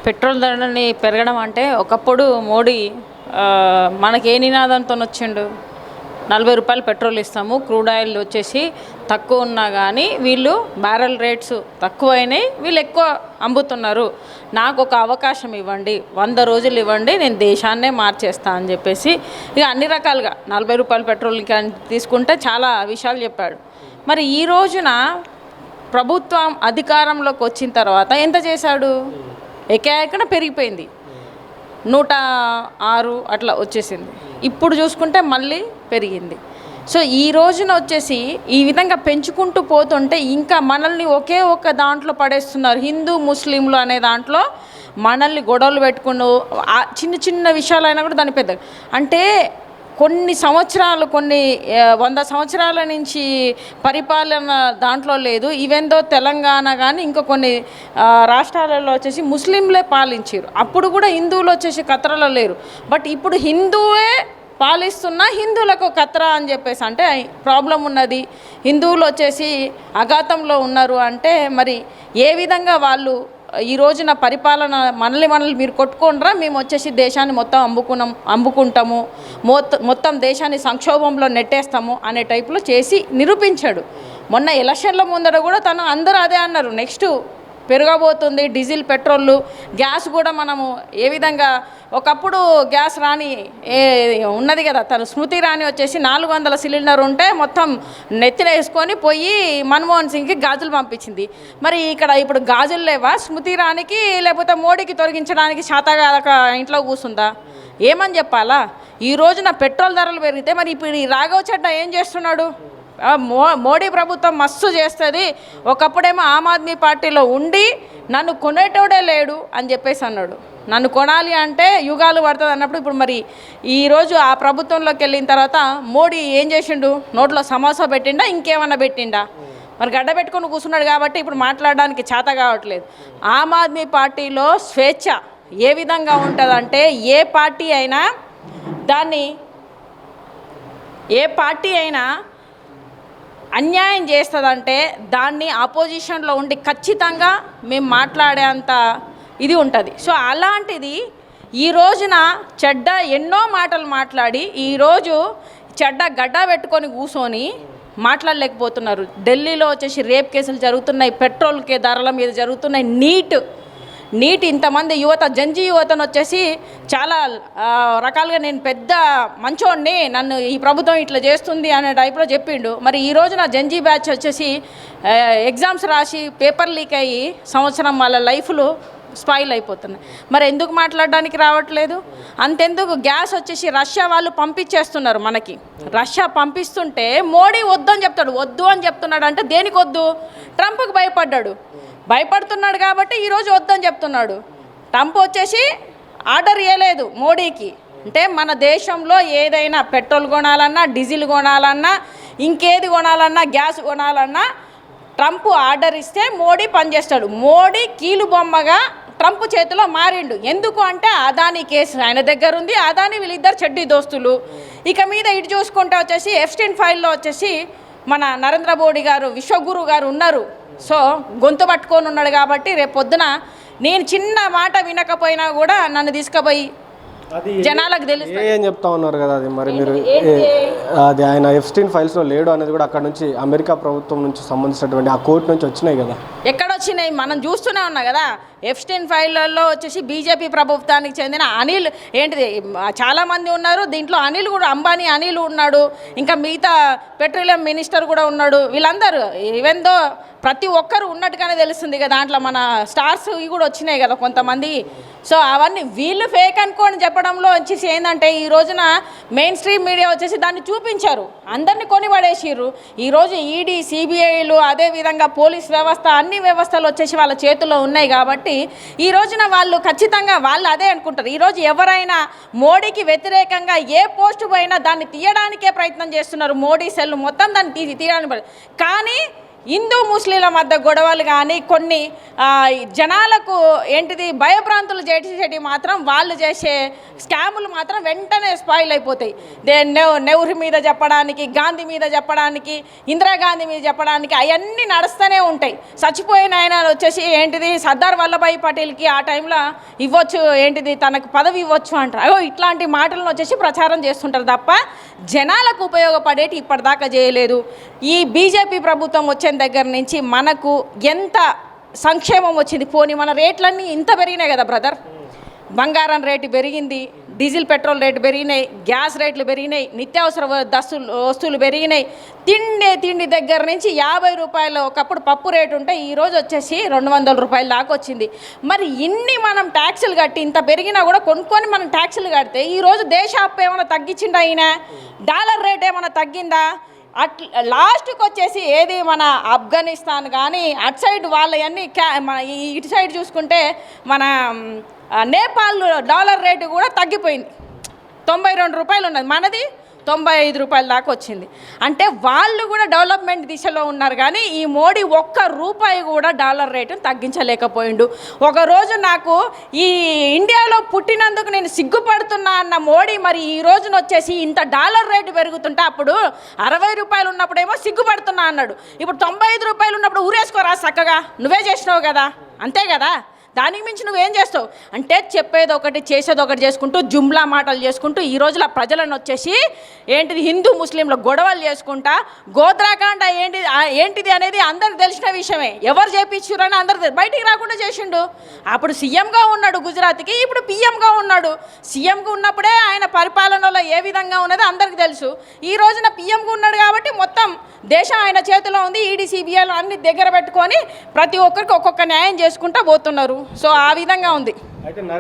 Petrol ధరని పెరగడం అంటే ఒకప్పుడు మోడీ మనకి ఏ నినాదంతో వచ్చిండు, 40 రూపాయలు పెట్రోల్ ఇస్తాము, క్రూడ్ ఆయిల్ వచ్చేసి తక్కువ ఉన్నా కానీ వీళ్ళు బ్యారెల్ రేట్స్ తక్కువైనాయి, వీళ్ళు ఎక్కువ అమ్ముతున్నారు, నాకు ఒక అవకాశం ఇవ్వండి, 100 రోజులు ఇవ్వండి, నేను దేశాన్నే మార్చేస్తా అని చెప్పేసి ఇక అన్ని రకాలుగా 40 రూపాయలు పెట్రోల్ తీసుకుంటే చాలా విషయాలు చెప్పాడు. మరి ఈ రోజున ప్రభుత్వం అధికారంలోకి వచ్చిన తర్వాత ఎంత చేశాడు? ఏకాఏకన పెరిగిపోయింది, 106 అట్లా వచ్చేసింది. ఇప్పుడు చూసుకుంటే మళ్ళీ పెరిగింది. సో ఈ రోజున వచ్చేసి ఈ విధంగా పెంచుకుంటూ పోతుంటే ఇంకా మనల్ని ఒకే ఒక దాంట్లో పడేస్తున్నారు. హిందూ ముస్లింలు అనే దాంట్లో మనల్ని గొడవలు పెట్టుకుని చిన్న చిన్న విషయాలైనా కూడా దాని పెద్ద అంటే కొన్ని సంవత్సరాలు, కొన్ని 100 సంవత్సరాల నుంచి పరిపాలన దాంట్లో లేదు. ఈవెందో తెలంగాణ కానీ ఇంకా కొన్ని రాష్ట్రాలలో వచ్చేసి ముస్లింలే పాలించారు. అప్పుడు కూడా హిందువులు వచ్చేసి ఖతరాలో లేరు. బట్ ఇప్పుడు హిందువే పాలిస్తున్నా హిందువులకు ఖతరా అని చెప్పేసి అంటే ప్రాబ్లం ఉన్నది. హిందువులు వచ్చేసి అఘాతంలో ఉన్నారు అంటే మరి ఏ విధంగా వాళ్ళు ఈ రోజున పరిపాలన మనల్ని మీరు కొట్టుకోండ్రా, మేము వచ్చేసి దేశాన్ని మొత్తం అమ్ముకుంటాము, మొత్తం దేశాన్ని సంక్షోభంలో నెట్టేస్తాము అనే టైపులో చేసి నిరూపించాడు. మొన్న ఎలక్షన్ల ముందర కూడా అందరూ అదే అన్నారు, నెక్స్ట్ పెరగబోతుంది డీజిల్, పెట్రోళ్ళు, గ్యాస్ కూడా మనము ఏ విధంగా ఒకప్పుడు గ్యాస్ రాణి ఉన్నది కదా, తను స్మృతి రాణి వచ్చేసి 400 సిలిండర్ ఉంటే మొత్తం నెత్తిన వేసుకొని పోయి మన్మోహన్ సింగ్కి గాజులు పంపించింది. మరి ఇప్పుడు గాజులు లేవా స్మృతి రాణికి, లేకపోతే మోడీకి తొలగించడానికి శాతగాక ఇంట్లో కూర్చుందా? ఏమని చెప్పాలా? ఈ రోజున పెట్రోల్ ధరలు పెరిగితే మరి ఇప్పుడు ఈ రాఘవ్ చడ్డా ఏం చేస్తున్నాడు? మోడీ ప్రభుత్వం మస్తు చేస్తుంది, ఒకప్పుడేమో ఆమ్ ఆద్మీ పార్టీలో ఉండి నన్ను కొనేటోడే లేడు అని చెప్పేసి అన్నాడు. నన్ను కొనాలి అంటే యుగాలు పడుతుంది అన్నప్పుడు ఇప్పుడు మరి ఈరోజు ఆ ప్రభుత్వంలోకి వెళ్ళిన తర్వాత మోడీ ఏం చేసిండు? నోట్లో సమోసా పెట్టిండా, ఇంకేమన్నా పెట్టిండా? మరి గడ్డ పెట్టుకొని కూర్చున్నాడు కాబట్టి ఇప్పుడు మాట్లాడడానికి చేత కావట్లేదు. ఆమ్ ఆద్మీ పార్టీలో స్వేచ్ఛ ఏ విధంగా ఉంటుందంటే ఏ పార్టీ అయినా అన్యాయం చేస్తుందంటే దాన్ని ఆపోజిషన్లో ఉండి ఖచ్చితంగా మేము మాట్లాడేంత ఇది ఉంటుంది. సో అలాంటిది ఈ రోజున చెడ్డ ఎన్నో మాటలు మాట్లాడి ఈరోజు చెడ్డ గడ్డ పెట్టుకొని కూర్చొని మాట్లాడలేకపోతున్నారు. ఢిల్లీలో వచ్చేసి రేప్ కేసులు జరుగుతున్నాయి, పెట్రోల్ ధరల మీద జరుగుతున్నాయి, నీట్ ఇంతమంది యువత, జంజీ యువతను వచ్చేసి చాలా రకాలుగా నేను పెద్ద మంచోడిని, నన్ను ఈ ప్రభుత్వం ఇట్లా చేస్తుంది అనే టైప్లో చెప్పిండు. మరి ఈ రోజున జంజీ బ్యాచ్ వచ్చేసి ఎగ్జామ్స్ రాసి పేపర్ లీక్ అయ్యి సంవత్సరం వాళ్ళ లైఫ్లు స్పాయిల్ అయిపోతున్నాయి. మరి ఎందుకు మాట్లాడడానికి రావట్లేదు? అంతెందుకు గ్యాస్ వచ్చేసి రష్యా వాళ్ళు పంపించేస్తున్నారు మనకి. రష్యా పంపిస్తుంటే మోడీ వద్దు అని చెప్తున్నాడు. అంటే దేనికి వద్దు? ట్రంప్కి భయపడుతున్నాడు కాబట్టి ఈరోజు వద్దని చెప్తున్నాడు. ట్రంప్ వచ్చేసి ఆర్డర్ ఇవ్వలేదు మోడీకి. అంటే మన దేశంలో ఏదైనా పెట్రోల్ కొనాలన్నా, డీజిల్ కొనాలన్నా, ఇంకేది కొనాలన్నా, గ్యాస్ కొనాలన్నా ట్రంప్ ఆర్డర్ ఇస్తే మోడీ పనిచేస్తాడు. మోడీ కీలు బొమ్మగా ట్రంప్ చేతిలో మారిండు. ఎందుకు అంటే అదానీ కేసు ఆయన దగ్గర ఉంది, అదానీ వీళ్ళిద్దరు చెడ్డీ దోస్తులు. ఇక మీద ఇటు చూసుకుంటే వచ్చేసి ఎఫ్స్టీన్ ఫైల్లో వచ్చేసి మన నరేంద్ర మోడీ గారు, విశ్వగురు గారు ఉన్నారు. సో గొంతు పట్టుకొని ఉన్నాడు కాబట్టి రేపు పొద్దున నేను చిన్న మాట వినకపోయినా కూడా నన్ను తీసుకుపోయి జనాలకు తెలుసు ఏం చెప్తా ఉన్నారు కదా. అది మరి మీరు అది ఆయన ఎఫ్స్టీన్ ఫైల్స్లో లేడు అనేది కూడా అక్కడ నుంచి అమెరికా ప్రభుత్వం నుంచి సంబంధించినటువంటి ఆ కోర్టు నుంచి వచ్చినాయి కదా. ఎక్కడొచ్చినాయి మనం చూస్తూనే ఉన్నాం కదా. ఎఫ్స్టీన్ ఫైళ్ళల్లో వచ్చేసి బీజేపీ ప్రభుత్వానికి చెందిన అనిల్ చాలామంది ఉన్నారు. దీంట్లో అనిల్ కూడా, అంబానీ అనిల్ ఉన్నాడు, ఇంకా మిగతా పెట్రోలియం మినిస్టర్ కూడా ఉన్నాడు. వీళ్ళందరూ ఈవెందో ప్రతి ఒక్కరు ఉన్నట్టుగానే తెలుస్తుంది కదా. దాంట్లో మన స్టార్స్ ఇవి కూడా వచ్చినాయి కదా కొంతమంది. సో అవన్నీ వీళ్ళు ఫేక్ అనుకోని చెప్పడంలో వచ్చేసి ఏంటంటే ఈ రోజున మెయిన్ స్ట్రీమ్ మీడియా వచ్చేసి దాన్ని చూపించారు, అందరినీ కొనిపడేసిర్రు. ఈరోజు ఈడీ, సిబిఐలు, అదేవిధంగా పోలీస్ వ్యవస్థ, అన్ని వ్యవస్థలు వచ్చేసి వాళ్ళ చేతుల్లో ఉన్నాయి కాబట్టి ఈ రోజున వాళ్ళు ఖచ్చితంగా వాళ్ళు అదే అనుకుంటారు. ఈరోజు ఎవరైనా మోడీకి వ్యతిరేకంగా ఏ పోస్టు పోయినా దాన్ని తీయడానికే ప్రయత్నం చేస్తున్నారు. మోడీ సెల్ మొత్తం దాన్ని తీయడానికి కానీ హిందూ ముస్లింల మధ్య గొడవలు కానీ కొన్ని జనాలకు ఏంటిది భయభ్రాంతులు చేసేటి మాత్రం వాళ్ళు చేసే స్కాములు మాత్రం వెంటనే స్పాయిల్ అయిపోతాయి. నెహ్రూ మీద చెప్పడానికి, గాంధీ మీద చెప్పడానికి, ఇందిరాగాంధీ మీద చెప్పడానికి అవన్నీ నడుస్తూనే ఉంటాయి. చచ్చిపోయిన ఆయన వచ్చేసి ఏంటిది సర్దార్ వల్లభాయ్ పటేల్కి ఆ టైంలో ఇవ్వచ్చు, ఏంటిది తనకు పదవి ఇవ్వచ్చు అంటారు. ఇట్లాంటి మాటలను వచ్చేసి ప్రచారం చేస్తుంటారు తప్ప జనాలకు ఉపయోగపడేటి ఇప్పటిదాకా చేయలేదు. ఈ బీజేపీ ప్రభుత్వం వచ్చిన దగ్గర నుంచి మనకు ఎంత సంక్షేమం వచ్చింది. పోనీ మన రేట్లన్నీ ఇంత పెరిగినాయి కదా బ్రదర్. బంగారం రేటు పెరిగింది, డీజిల్ పెట్రోల్ రేటు పెరిగినాయి, గ్యాస్ రేట్లు పెరిగినాయి, నిత్యావసర వస్తువులు పెరిగినాయి. తిండి దగ్గర నుంచి 50 రూపాయలు ఒకప్పుడు పప్పు రేటు ఉంటే ఈరోజు వచ్చేసి 200 రూపాయల దాకా వచ్చింది. మరి ఇన్ని మనం ట్యాక్సులు కట్టి ఇంత పెరిగినా కూడా కొనుక్కొని మనం ట్యాక్సులు కడితే ఈరోజు దేశ అప్పు ఏమైనా తగ్గించిందా? అయినా డాలర్ రేట్ ఏమైనా తగ్గిందా? లాస్ట్కి వచ్చేసి ఏది మన ఆఫ్ఘనిస్తాన్ కానీ అటు సైడ్ వాళ్ళవన్నీ ఇటు సైడ్ చూసుకుంటే మన నేపాల్ డాలర్ రేటు కూడా తగ్గిపోయింది. 92 రూపాయలు ఉన్నది, మనది 95 రూపాయల దాకా వచ్చింది. అంటే వాళ్ళు కూడా డెవలప్మెంట్ దిశలో ఉన్నారు. కానీ ఈ మోడీ ఒక్క రూపాయి కూడా డాలర్ రేటును తగ్గించలేకపోయిండు. ఒకరోజు నాకు ఈ ఇండియాలో పుట్టినందుకు నేను సిగ్గుపడుతున్నా అన్న మోడీ మరి ఈ రోజున వచ్చేసి ఇంత డాలర్ రేటు పెరుగుతుంటే అప్పుడు 60 రూపాయలు ఉన్నప్పుడేమో సిగ్గుపడుతున్నా అన్నాడు. ఇప్పుడు 95 రూపాయలు ఉన్నప్పుడు ఊరేసుకోరా చక్కగా, నువ్వే చేసినావు కదా, అంతే కదా, దానికి మించి నువ్వేం చేస్తావు అంటే చెప్పేది ఒకటి చేసేది ఒకటి చేసుకుంటూ జుమ్లా మాటలు చేసుకుంటూ ఈ రోజుల ప్రజలను వచ్చేసి ఏంటిది హిందూ ముస్లింల గొడవలు చేసుకుంటా గోత్రాకాండ ఏంటిది అనేది అందరికి తెలిసిన విషయమే. ఎవరు చేపించారని అందరు బయటికి రాకుండా చేసిండు. అప్పుడు సీఎంగా ఉన్నాడు గుజరాత్కి, ఇప్పుడు పిఎంగా ఉన్నాడు. సీఎంగా ఉన్నప్పుడే ఆయన పరిపాలనలో ఏ విధంగా ఉన్నదో అందరికి తెలుసు. ఈ రోజున పిఎంగా ఉన్నాడు కాబట్టి మొత్తం దేశం ఆయన చేతిలో ఉంది. ఈడీ సిబిఐలు అన్ని దగ్గర పెట్టుకొని ప్రతి ఒక్కరికి ఒక్కొక్క న్యాయం చేసుకుంటూ పోతున్నారు. సో ఆ విధంగా ఉంది. అయితే